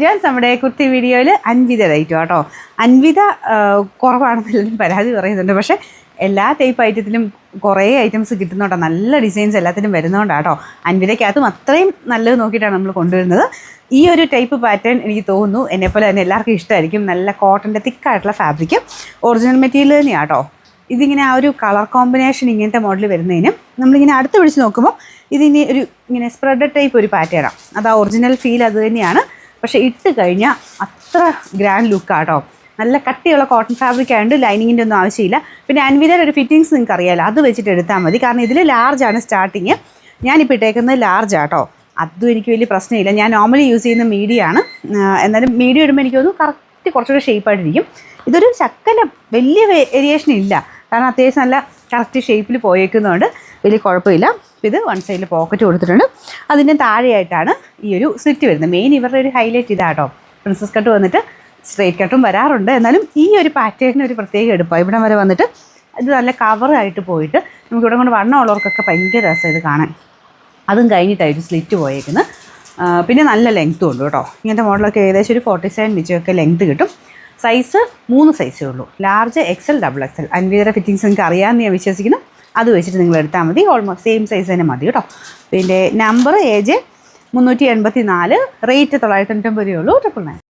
John's. നമ്മുടെ കുർത്തി വീഡിയോയിൽ Anvitha rate കേട്ടോ. അൻവിത കുറവാണെന്നെല്ലാവരും പരാതി പറയുന്നുണ്ട്. പക്ഷേ എല്ലാ ടൈപ്പ് ഐറ്റത്തിലും കുറേ ഐറ്റംസ് കിട്ടുന്നുണ്ടോ, നല്ല ഡിസൈൻസ് എല്ലാത്തിനും വരുന്നതുകൊണ്ടാണ് കേട്ടോ. അൻവിതയ്ക്കകത്തും അത്രയും നല്ലത് നോക്കിയിട്ടാണ് നമ്മൾ കൊണ്ടുവരുന്നത്. ഈ ഒരു ടൈപ്പ് പാറ്റേൺ എനിക്ക് തോന്നുന്നു എന്നെപ്പോലെ തന്നെ എല്ലാവർക്കും ഇഷ്ടമായിരിക്കും. നല്ല കോട്ടൻ്റെ തിക്കായിട്ടുള്ള ഫാബ്രിക്, ഒറിജിനൽ മെറ്റീരിയൽ തന്നെയാണ് കേട്ടോ. ഇതിങ്ങനെ ആ ഒരു കളർ കോമ്പിനേഷൻ ഇങ്ങനത്തെ മോഡൽ വരുന്നതിന് നമ്മളിങ്ങനെ അടുത്ത് പിടിച്ച് നോക്കുമ്പോൾ ഇതിന് ഒരു ഇങ്ങനെ സ്പ്രെഡ് ടൈപ്പ് ഒരു പാറ്റേണാണ്. അത് ആ ഒറിജിനൽ ഫീൽ അത് തന്നെയാണ്. പക്ഷേ ഇട്ട് കഴിഞ്ഞാൽ അത്ര ഗ്രാൻഡ് ലുക്കാട്ടോ. നല്ല കട്ടിയുള്ള കോട്ടൺ ഫാബ്രിക് ആയതുകൊണ്ട് ലൈനിങ്ങിൻ്റെ ഒന്നും ആവശ്യമില്ല. പിന്നെ അൻവിതയുടെ ഒരു ഫിറ്റിങ്സ് നിങ്ങൾക്ക് അറിയാമല്ലോ, അത് വെച്ചിട്ട് എടുത്താൽ മതി. കാരണം ഇതിൽ ലാർജാണ് സ്റ്റാർട്ടിങ്. ഞാനിപ്പോൾ ഇട്ടേക്കുന്നത് ലാർജാട്ടോ. അതും എനിക്ക് വലിയ പ്രശ്നമില്ല. ഞാൻ നോർമലി യൂസ് ചെയ്യുന്ന മീഡിയമാണ്. എന്നാലും മീഡിയം ഇടുമ്പോൾ എനിക്ക് തോന്നുന്നു കറക്റ്റ് കുറച്ചുകൂടെ ഷേപ്പായിട്ടിരിക്കും. ഇതൊരു ശക്കലം വലിയ വേരിയേഷൻ ഇല്ല, കാരണം അത്യാവശ്യം നല്ല കറക്റ്റ് ഷേപ്പിൽ പോയേക്കുന്നതുകൊണ്ട് വലിയ കുഴപ്പമില്ല. ഇത് വൺ സൈഡിൽ പോക്കറ്റ് കൊടുത്തിട്ടുണ്ട്. അതിൻ്റെ താഴെയായിട്ടാണ് ഈ ഒരു സ്ലിറ്റ് വരുന്നത്. മെയിൻ ഇവരുടെ ഒരു ഹൈലൈറ്റ് ഇതാട്ടോ. പ്രിൻസസ് കട്ട് വന്നിട്ട് സ്ട്രേറ്റ് കട്ടും വരാറുണ്ട്. എന്നാലും ഈ ഒരു പാറ്റേണിന് ഒരു പ്രത്യേക എടുപ്പാണ്. ഇവിടെ വരെ വന്നിട്ട് ഇത് നല്ല കവറായിട്ട് പോയിട്ട് നമുക്ക് ഇവിടെ കൊണ്ട് വണ്ണമുള്ളവർക്കൊക്കെ ഭയങ്കര രസം ഇത് കാണാൻ. അതും കഴിഞ്ഞിട്ടായിട്ട് സ്ലിറ്റ് പോയേക്കുന്നത്. പിന്നെ നല്ല ലെങ്ത്തും ഉണ്ട് കേട്ടോ. ഇങ്ങനത്തെ മോഡലൊക്കെ ഏകദേശം ഒരു 47 ഇഞ്ചൊക്കെ ലെങ്ത്ത് കിട്ടും. സൈസ് 3 സൈസേ ഉള്ളൂ, ലാർജ്, എക്സൽ, ഡബിൾ എക്സൽ. അൻവിതയുടെ ഫിറ്റിങ്സ് നിങ്ങൾക്ക് അറിയാമെന്ന് ഞാൻ വിശ്വസിക്കുന്നു. അത് വെച്ചിട്ട് നിങ്ങൾ എടുത്താൽ മതി. ഓൾമോസ്റ്റ് സെയിം സൈസ് തന്നെ മതി കേട്ടോ. പിന്നെ നമ്പർ AJ 384, റേറ്റ് 990 രൂപയേ ഉള്ളൂ. 999.